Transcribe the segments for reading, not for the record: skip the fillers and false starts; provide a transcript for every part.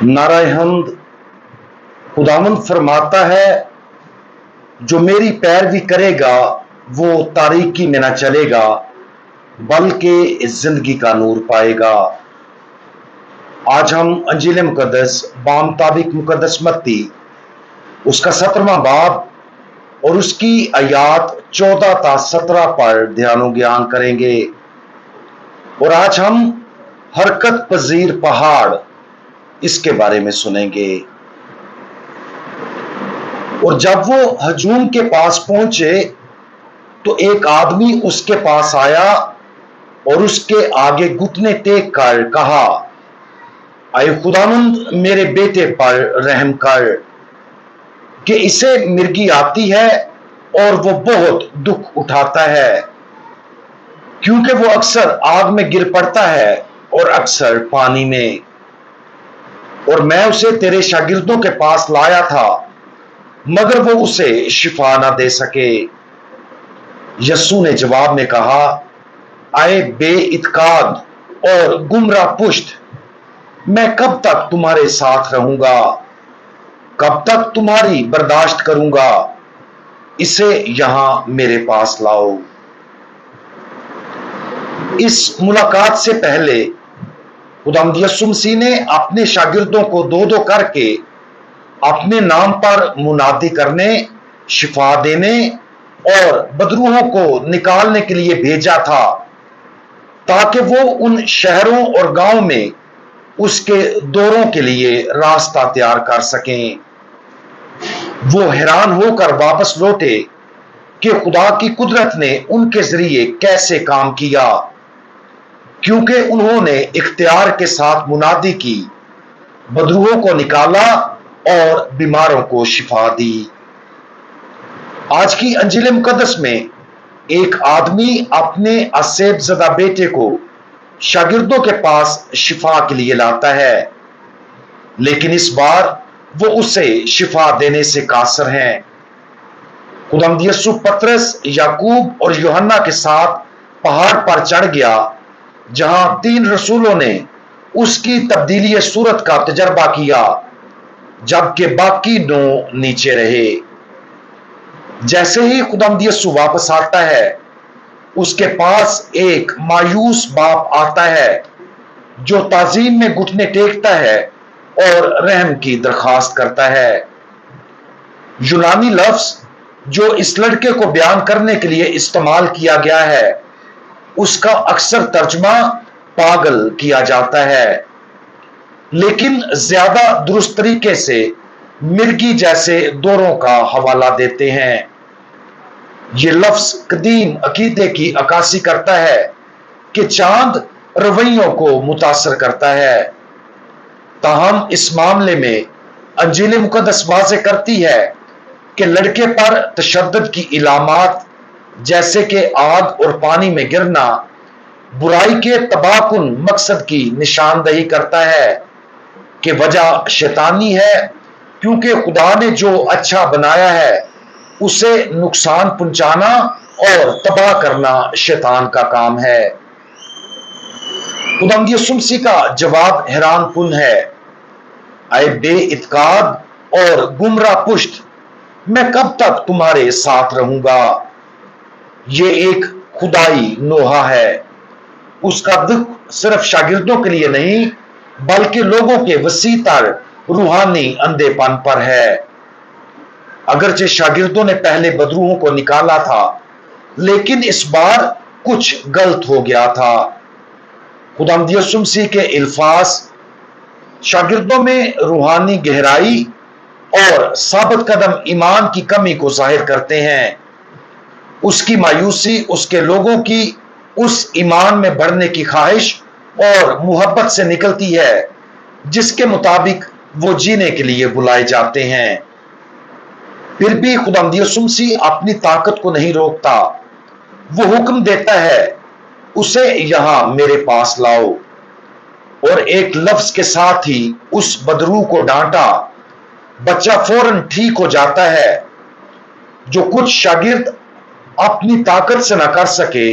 नाराय हम्द। खुदावंद फरमाता है, जो मेरी पैरवी करेगा वो तारीकी में न चलेगा बल्कि जिंदगी का नूर पाएगा। आज हम अंजील मुकद्दस बामुताबिक मुकद्दस मत्ती उसका 17वां बाब और उसकी आयात 14 ता 17 पर ध्यान ज्ञान करेंगे। और आज हम हरकत पजीर पहाड़ इसके बारे में सुनेंगे। और जब वो हजूम के पास पहुंचे तो एक आदमी उसके पास आया और उसके आगे घुटने टेक कर कहा, आए खुदावंद मेरे बेटे पर रहम कर कि इसे मिर्गी आती है और वो बहुत दुख उठाता है, क्योंकि वो अक्सर आग में गिर पड़ता है और अक्सर पानी में। और मैं उसे तेरे शागिर्दों के पास लाया था मगर वो उसे शिफा ना दे सके। यस्सु ने जवाब में कहा, आए बेइत्काद और गुमराह पुश्त, मैं कब तक तुम्हारे साथ रहूंगा, कब तक तुम्हारी बर्दाश्त करूंगा, इसे यहां मेरे पास लाओ। इस मुलाकात से पहले खुदावंद यीशु मसीह ने अपने शागिर्दों को दो दो करके अपने नाम पर मुनादी करने, शिफा देने और बदरूहों को निकालने के लिए भेजा था, ताकि वो उन शहरों और गांवों में उसके दौरों के लिए रास्ता तैयार कर सकें। वो हैरान होकर वापस लौटे कि खुदा की कुदरत ने उनके जरिए कैसे काम किया, क्योंकि उन्होंने इख्तियार के साथ मुनादी की, बदरूहों को निकाला और बीमारों को शिफा दी। आज की अंजील मुकद्दस में एक आदमी अपने असेब ज़दा बेटे को शागिर्दों के पास शिफा के लिए लाता है, लेकिन इस बार वो उसे शिफा देने से कासर हैं। खुदावंद यीशु पतरस, याकूब और यूहन्ना के साथ पहाड़ पर चढ़ गया, जहां 3 रसूलों ने उसकी तब्दीली सूरत का तजर्बा किया, जबकि बाकी 9 नीचे रहे। जैसे ही खुदावंद यीशु वापस आता है, उसके पास एक मायूस बाप आता है जो ताजीम में घुटने टेकता है और रहम की दरखास्त करता है। यूनानी लफ्ज जो इस लड़के को बयान करने के लिए इस्तेमाल किया गया है, उसका अक्सर तर्जुमा पागल किया जाता है, लेकिन ज्यादा दुरुस्त तरीके से मिर्गी जैसे दौरों का हवाला देते हैं। ये लफ्ज कदीम अकीदे की अक्कासी करता है कि चांद रवैयों को मुतासर करता है, ताहम इस मामले में अंजील मुकद्दस वाज़ेह करती है कि लड़के पर तशद्दुद की इलामात जैसे कि आग और पानी में गिरना बुराई के तबाहकुन मकसद की निशानदही करता है कि वजह शैतानी है, क्योंकि खुदा ने जो अच्छा बनाया है उसे नुकसान पहुंचाना और तबाह करना शैतान का काम है। खुदावंद यीशु मसीह का जवाब हैरानकुन है, आए बेइत्काद और गुमराह पुश्त, मैं कब तक तुम्हारे साथ रहूंगा। ये एक खुदाई नोहा है। उसका दुख सिर्फ शागिर्दों के लिए नहीं बल्कि लोगों के वसीतर रूहानी अंधेपन पर है। अगरचे शागिर्दों ने पहले बदरूहों को निकाला था, लेकिन इस बार कुछ गलत हो गया था। खुदावंद यीशु मसीह के इल्फाज शागिर्दों में रूहानी गहराई और साबित कदम ईमान की कमी को जाहिर करते हैं। उसकी मायूसी उसके लोगों की उस ईमान में बढ़ने की ख्वाहिश और मुहब्बत से निकलती है जिसके मुताबिक वो जीने के लिए बुलाए जाते हैं। फिर भी खुदावंद यीशु मसीह अपनी ताकत को नहीं रोकता। वो हुक्म देता है, उसे यहां मेरे पास लाओ, और एक लफ्ज के साथ ही उस बदरू को डांटा। बच्चा फौरन ठीक हो जाता है। जो कुछ शागिर्द अपनी ताकत से न कर सके,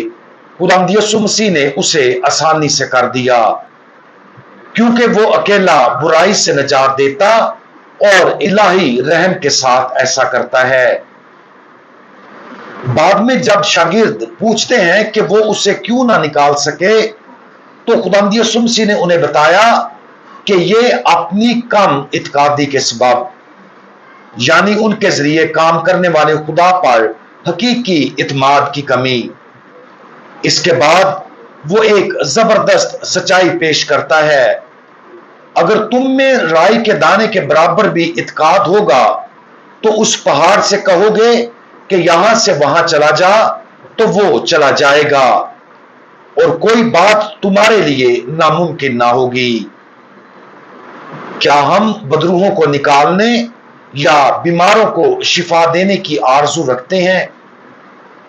खुदावंद यीशु मसीह ने उसे आसानी से कर दिया, کیونکہ وہ اکیلا برائی سے نجات دیتا اور الہی رحم کے ساتھ ایسا کرتا ہے۔ بعد میں جب شاگرد پوچھتے ہیں کہ وہ اسے کیوں نہ نکال سکے تو خداوند یسوع مسیح نے انہیں بتایا کہ یہ اپنی کم اعتقادی کے سبب، یعنی ان کے ذریعے کام کرنے والے خدا پر حقیقی اعتماد کی کمی۔ اس کے بعد وہ ایک زبردست سچائی پیش کرتا ہے، اگر تم میں رائی کے دانے کے برابر بھی اعتقاد ہوگا تو اس پہاڑ سے کہو گے کہ یہاں سے وہاں چلا جا تو وہ چلا جائے گا، اور کوئی بات تمہارے لیے ناممکن نہ ہوگی۔ کیا ہم بدروحوں کو نکالنے یا بیماروں کو شفا دینے کی آرزو رکھتے ہیں؟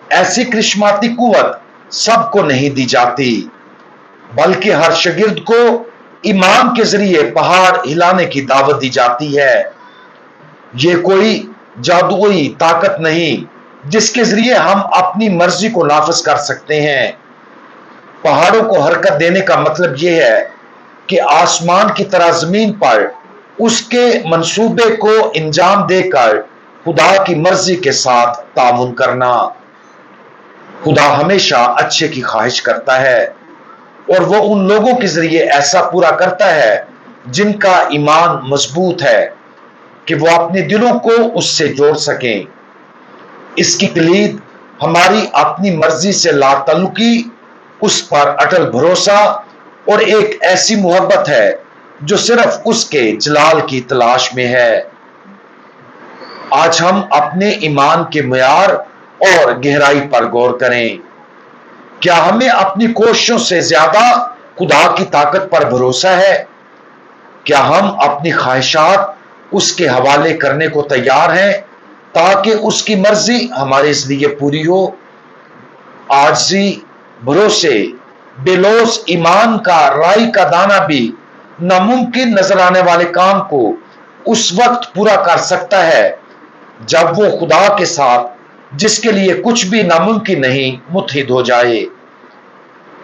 ایسی کرشماتی قوت سب کو نہیں دی جاتی، بلکہ ہر شاگرد کو ایمان کے ذریعے پہاڑ ہلانے کی دعوت دی جاتی ہے۔ یہ کوئی جادوئی طاقت نہیں جس کے ذریعے ہم اپنی مرضی کو نافذ کر سکتے ہیں۔ پہاڑوں کو حرکت دینے کا مطلب یہ ہے کہ آسمان کی طرح زمین پر اس کے منصوبے کو انجام دے کر خدا کی مرضی کے ساتھ تعاون کرنا۔ خدا ہمیشہ اچھے کی خواہش کرتا ہے اور وہ ان لوگوں کے ذریعے ایسا پورا کرتا ہے جن کا ایمان مضبوط ہے کہ وہ اپنے دلوں کو اس سے جوڑ سکیں۔ اس کی کلید ہماری اپنی مرضی سے لا تعلقی، اس پر اٹل بھروسہ اور ایک ایسی محبت ہے جو صرف اس کے جلال کی تلاش میں ہے۔ آج ہم اپنے ایمان کے معیار اور گہرائی پر غور کریں۔ کیا ہمیں اپنی کوششوں سے زیادہ خدا کی طاقت پر بھروسہ ہے؟ کیا ہم اپنی خواہشات اس کے حوالے کرنے کو تیار ہیں تاکہ اس کی مرضی ہمارے ذریعے پوری ہو؟ عاجزی، بھروسے، بے لوث ایمان کا رائی کا دانہ بھی ناممکن نظر آنے والے کام کو اس وقت پورا کر سکتا ہے جب وہ خدا کے ساتھ، جس کے لیے کچھ بھی ناممکن نہیں، متحد ہو جائے۔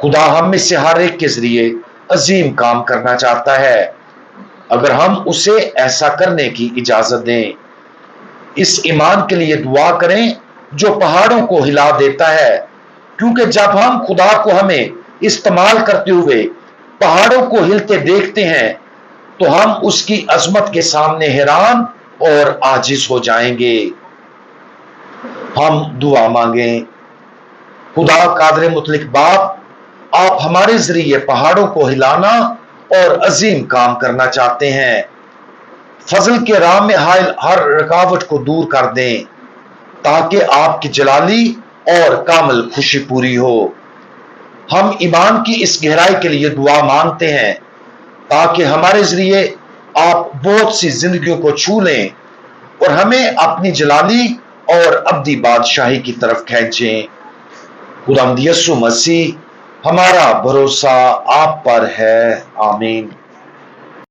خدا ہم میں سے ہر ایک کے ذریعے عظیم کام کرنا چاہتا ہے اگر ہم اسے ایسا کرنے کی اجازت دیں۔ اس ایمان کے لیے دعا کریں جو پہاڑوں کو ہلا دیتا ہے، کیونکہ جب ہم خدا کو ہمیں استعمال کرتے ہوئے پہاڑوں کو ہلتے دیکھتے ہیں تو ہم اس کی عظمت کے سامنے حیران اور عاجز ہو جائیں گے۔ ہم دعا مانگیں۔ خدا قادر مطلق باپ، آپ ہمارے ذریعے پہاڑوں کو ہلانا اور عظیم کام کرنا چاہتے ہیں۔ فضل کے راہ میں حائل ہر رکاوٹ کو دور کر دیں تاکہ آپ کی جلالی اور کامل خوشی پوری ہو۔ ہم ایمان کی اس گہرائی کے لیے دعا مانگتے ہیں تاکہ ہمارے ذریعے آپ بہت سی زندگیوں کو چھو لیں اور ہمیں اپنی جلالی اور ابدی بادشاہی کی طرف کھینچیں۔ خداوند یسوع مسیح، ہمارا بھروسہ آپ پر ہے۔ آمین۔